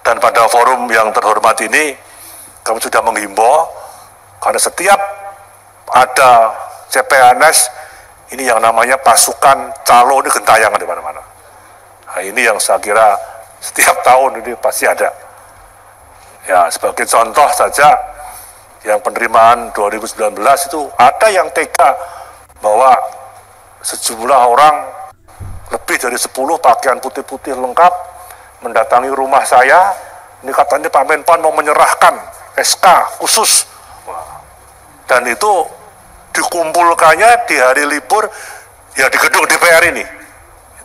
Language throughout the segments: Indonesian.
Dan pada forum yang terhormat ini, kami sudah menghimbau, karena setiap ada CPNS, ini yang namanya pasukan calo ini gentayangan di mana-mana. Nah, ini yang saya kira setiap tahun ini pasti ada. Ya, sebagai contoh saja, yang penerimaan 2019 itu ada yang tega bahwa sejumlah orang lebih dari 10 pakaian putih-putih lengkap mendatangi rumah saya. Ini katanya Pak Menpan mau menyerahkan SK khusus. Dan itu dikumpulkannya di hari libur ya di gedung DPR ini.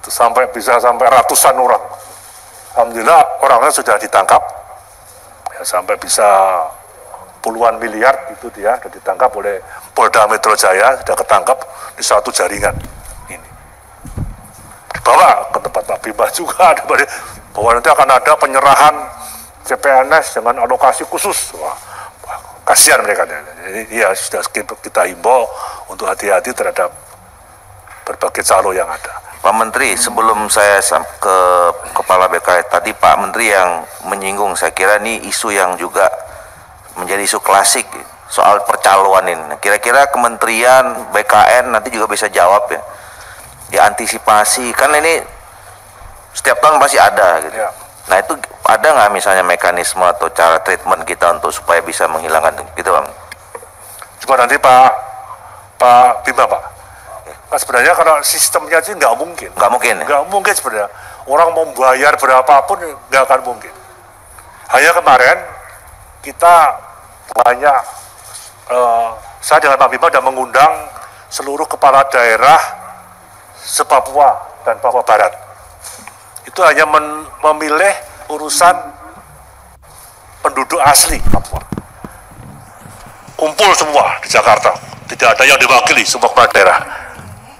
Itu bisa sampai ratusan orang. Alhamdulillah orangnya sudah ditangkap. Ya, sampai bisa puluhan miliar itu dia sudah ditangkap oleh Polda Metro Jaya, sudah ketangkap di suatu jaringan ini. Dibawa ke tempat Pak Bima juga, bahwa nanti akan ada penyerahan CPNS dengan alokasi khusus. Wah, kasihan mereka. Jadi ya sudah kita himbau untuk hati-hati terhadap berbagai calo yang ada. Pak Menteri, sebelum saya ke Kepala BKN tadi, Pak Menteri yang menyinggung, saya kira ini isu yang juga menjadi isu klasik soal percaloan ini. Kira-kira Kementerian BKN nanti juga bisa jawab ya, diantisipasi, kan ini setiap tahun pasti ada gitu. Ya. Nah itu ada nggak misalnya mekanisme atau cara treatment kita untuk supaya bisa menghilangkan gitu, Pak? Coba nanti Pak Bima, Pak. Nah, sebenarnya kalau sistemnya sih nggak mungkin. Nggak mungkin ya? Nggak mungkin sebenarnya. Orang mau bayar berapapun nggak akan mungkin. Hanya kemarin kita banyak, saya dengan Pak Bima sudah mengundang seluruh kepala daerah se-Papua dan Papua Barat. Itu hanya memilih urusan penduduk asli Papua. Kumpul semua di Jakarta, tidak ada yang diwakili semua kepala daerah.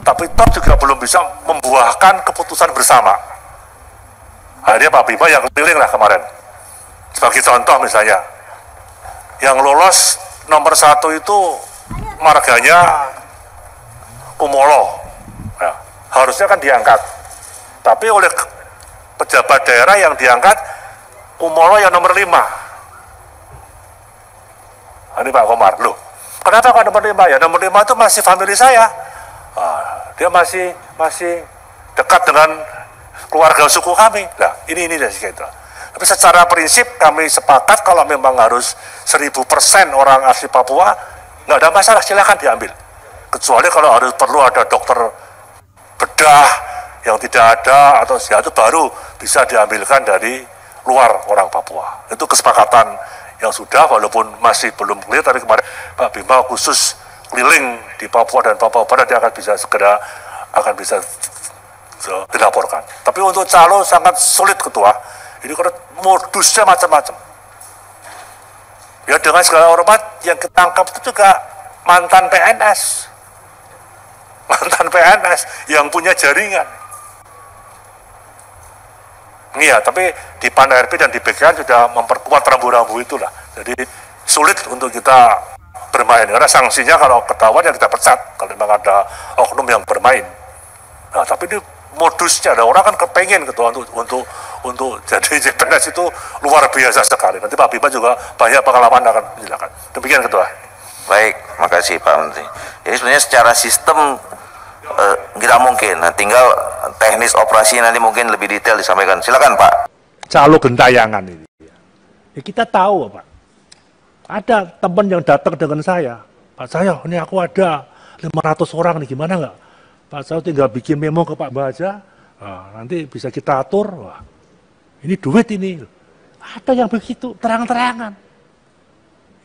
Tapi toh juga belum bisa membuahkan keputusan bersama. Akhirnya Pak Bima yang keliling lah kemarin. Sebagai contoh misalnya, yang lolos nomor 1 itu marganya Kumolo. Ya, harusnya kan diangkat. Tapi oleh pejabat daerah yang diangkat Kumolo yang nomor 5. Ini Pak Komar, loh, kenapa kok nomor 5 ya? Nomor 5 itu masih famili saya. Dia masih dekat dengan keluarga suku kami. Nah, ini dari situ. Tapi secara prinsip kami sepakat kalau memang harus 1000% orang asli Papua, nggak ada masalah, silakan diambil. Kecuali kalau harus perlu ada dokter bedah yang tidak ada atau itu baru bisa diambilkan dari luar orang Papua. Itu kesepakatan yang sudah, walaupun masih belum clear, tapi kemarin Pak Bima khusus keliling di Papua dan Papua Barat, dia akan bisa dilaporkan. Tapi untuk calo sangat sulit, Ketua. Ini karena modusnya macam-macam. Ya dengan segala hormat, yang ketangkap itu juga mantan PNS. Mantan PNS yang punya jaringan. Iya, tapi di PAN-RB dan di BKN sudah memperkuat rambu-rambu itulah. Jadi sulit untuk kita bermain, karena sanksinya kalau ketahuan ya kita pecat kalau memang ada oknum yang bermain. Nah, tapi ini modusnya, ada orang kan kepengen Ketua untuk jadi CPNS itu luar biasa sekali. Nanti Pak Bima juga banyak pengalaman akan menjelaskan. Demikian Ketua. Baik, makasih Pak Menteri. Jadi sebenarnya secara sistem tidak mungkin. Nah, tinggal teknis operasi nanti mungkin lebih detail disampaikan. Silakan Pak. Calo gentayangan ini. Ya, kita tahu Pak. Ada teman yang datang dengan saya, Pak saya, ini aku ada 500 orang nih, gimana nggak? Pak saya tinggal bikin memo ke Pak Baja, nanti bisa kita atur. Wah, ini duit ini. Ada yang begitu, terang-terangan.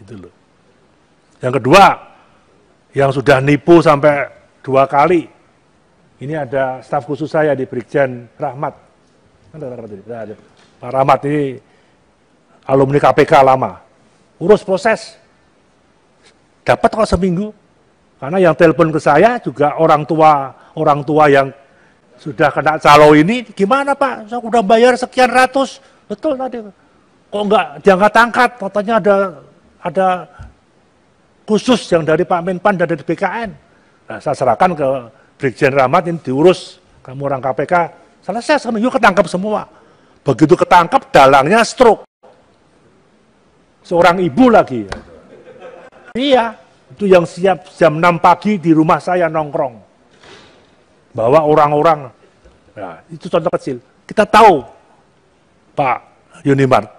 Itu loh. Yang kedua, yang sudah nipu sampai 2 kali, ini ada staf khusus saya di Brigjen Rahmat. Pak Rahmat ini alumni KPK lama. Urus proses, dapat kok seminggu, karena yang telepon ke saya juga orang tua yang sudah kena calo ini, gimana Pak, saya udah bayar sekian ratus, betul tadi, kok enggak diangkat-angkat, katanya ada khusus yang dari Pak Menpan dan dari BKN. Nah, saya serahkan ke Brigjen Rahmat, ini diurus, kamu orang KPK, selesai seminggu ketangkap semua. Begitu ketangkap, dalangnya stroke. seorang ibu lagi. Iya, itu yang siap jam 6 pagi di rumah saya nongkrong. Bawa orang-orang. Nah, itu contoh kecil. Kita tahu, Pak Yunimart,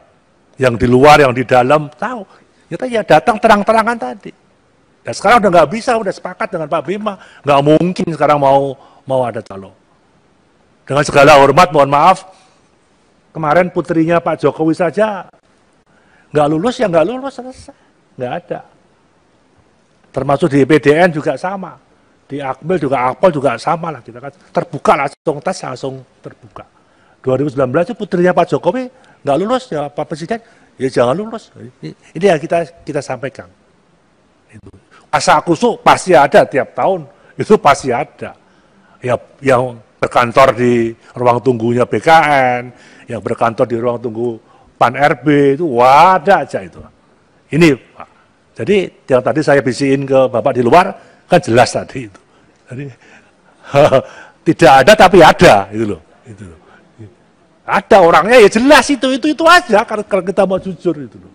yang di luar, yang di dalam, tahu. Kita ya datang terang-terangan tadi. Dan sekarang udah nggak bisa, udah sepakat dengan Pak Bima. Nggak mungkin sekarang mau ada calon. Dengan segala hormat, mohon maaf, kemarin putrinya Pak Jokowi saja nggak lulus, ya nggak lulus, selesai. Nggak ada. Termasuk di PDN juga sama. Di Akmil juga, Akpol juga sama lah. Kita kan terbuka langsung, tes langsung terbuka. 2019 itu putrinya Pak Jokowi nggak lulus, ya Pak Presiden, ya jangan lulus. Ini yang kita sampaikan. Itu. Asa kusuk pasti ada tiap tahun, itu pasti ada. Ya, yang berkantor di ruang tunggunya BKN, yang berkantor di ruang tunggu PAN RB, itu ada aja itu. Ini Pak. Jadi yang tadi saya bisikin ke Bapak di luar, kan jelas tadi itu. Jadi tidak ada tapi ada, itu loh. Itu loh. Ada orangnya ya jelas itu aja kalau kita mau jujur itu loh.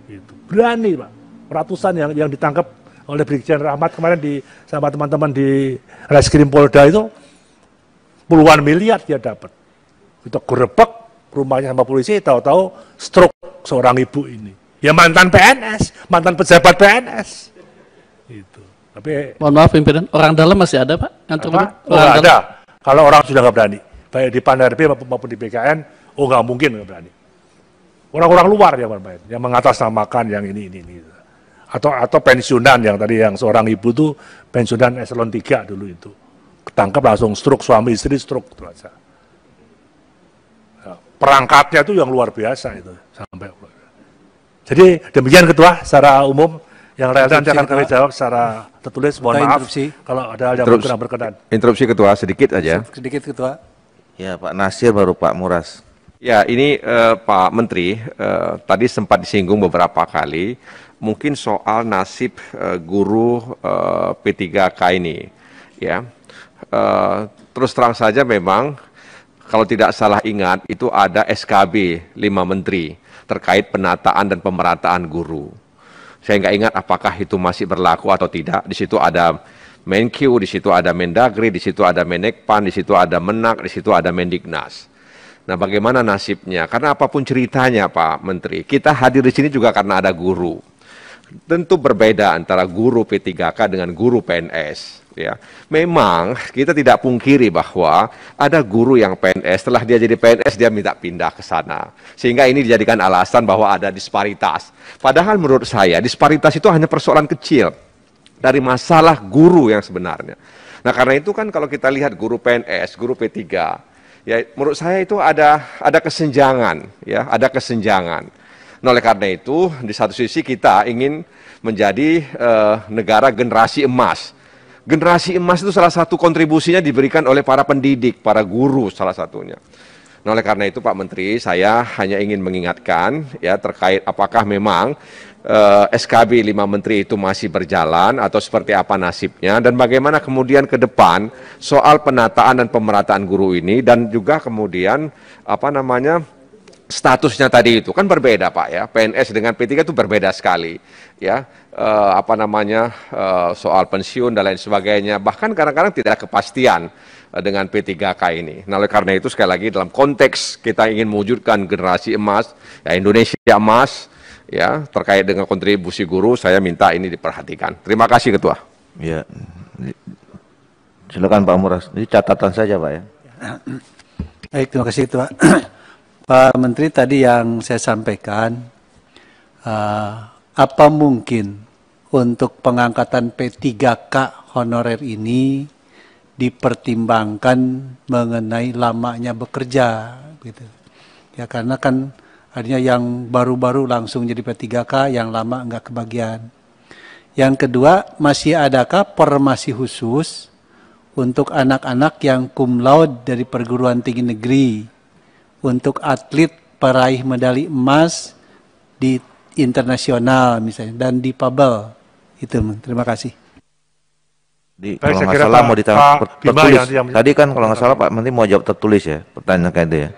Itu berani Pak. Ratusan yang ditangkap oleh Brigjen Rahmat kemarin sama teman-teman di Reskrim Polda itu puluhan miliar dia dapat. Kita gerebek rumahnya sama polisi, tahu-tahu stroke seorang ibu ini. Ya mantan PNS, mantan pejabat PNS. Itu. Tapi mohon maaf pimpinan, orang dalam masih ada Pak? Orang ada. Kalau orang sudah nggak berani, baik di PAN RB maupun di BKN, nggak mungkin nggak berani. Orang-orang luar yang mengatasnamakan yang ini. Atau pensiunan yang tadi yang seorang ibu tuh pensiunan eselon 3 dulu itu. Ketangkap langsung stroke, suami istri stroke itu aja. Perangkatnya itu yang luar biasa itu sampai. Jadi demikian Ketua secara umum yang relevan akan kami jawab secara tertulis. Mohon maaf kalau ada hal yang kurang berkenan. Interupsi Ketua sedikit aja. Sedikit Ketua. Ya Pak Nasir baru Pak Muras. Ya ini Pak Menteri tadi sempat disinggung beberapa kali mungkin soal nasib guru P3K ini. Ya terus terang saja memang kalau tidak salah ingat itu ada SKB 5 Menteri terkait penataan dan pemerataan guru. Saya nggak ingat apakah itu masih berlaku atau tidak. Di situ ada Menkyu, di situ ada Mendagri, di situ ada Menekpan, di situ ada Menak, di situ ada Mendiknas. Nah, bagaimana nasibnya? Karena apapun ceritanya, Pak Menteri, kita hadir di sini juga karena ada guru. Tentu berbeda antara guru P3K dengan guru PNS. Ya, memang kita tidak pungkiri bahwa ada guru yang PNS, setelah dia jadi PNS dia minta pindah ke sana. Sehingga ini dijadikan alasan bahwa ada disparitas. Padahal menurut saya disparitas itu hanya persoalan kecil dari masalah guru yang sebenarnya. Nah karena itu kan kalau kita lihat guru PNS, guru P3, ya menurut saya itu ada kesenjangan, ya ada kesenjangan. Nah oleh karena itu di satu sisi kita ingin menjadi negara generasi emas. Generasi emas itu salah satu kontribusinya diberikan oleh para pendidik, para guru salah satunya. Nah oleh karena itu Pak Menteri, saya hanya ingin mengingatkan ya terkait apakah memang SKB 5 Menteri itu masih berjalan atau seperti apa nasibnya dan bagaimana kemudian ke depan soal penataan dan pemerataan guru ini dan juga kemudian apa namanya statusnya tadi itu kan berbeda Pak ya, PNS dengan P3 itu berbeda sekali ya, soal pensiun dan lain sebagainya, bahkan kadang-kadang tidak ada kepastian dengan P3K ini. Nah oleh karena itu sekali lagi dalam konteks kita ingin mewujudkan generasi emas, ya Indonesia emas, ya terkait dengan kontribusi guru, saya minta ini diperhatikan. Terima kasih Ketua. Ya, silakan Pak Muras, ini catatan saja Pak ya. Baik, terima kasih Ketua. Pak Menteri, tadi yang saya sampaikan, apa mungkin untuk pengangkatan P3K honorer ini dipertimbangkan mengenai lamanya bekerja, gitu. Ya karena kan artinya yang baru-baru langsung jadi P3K, yang lama enggak kebagian. Yang kedua, masih adakah formasi khusus untuk anak-anak yang cum laude dari perguruan tinggi negeri? Untuk atlet peraih medali emas di internasional misalnya dan di Pabel itu. Terima kasih. Kalau nggak salah mau tertulis. Tadi kan kalau nggak salah Pak Menteri mau jawab tertulis ya pertanyaan kayak itu ya.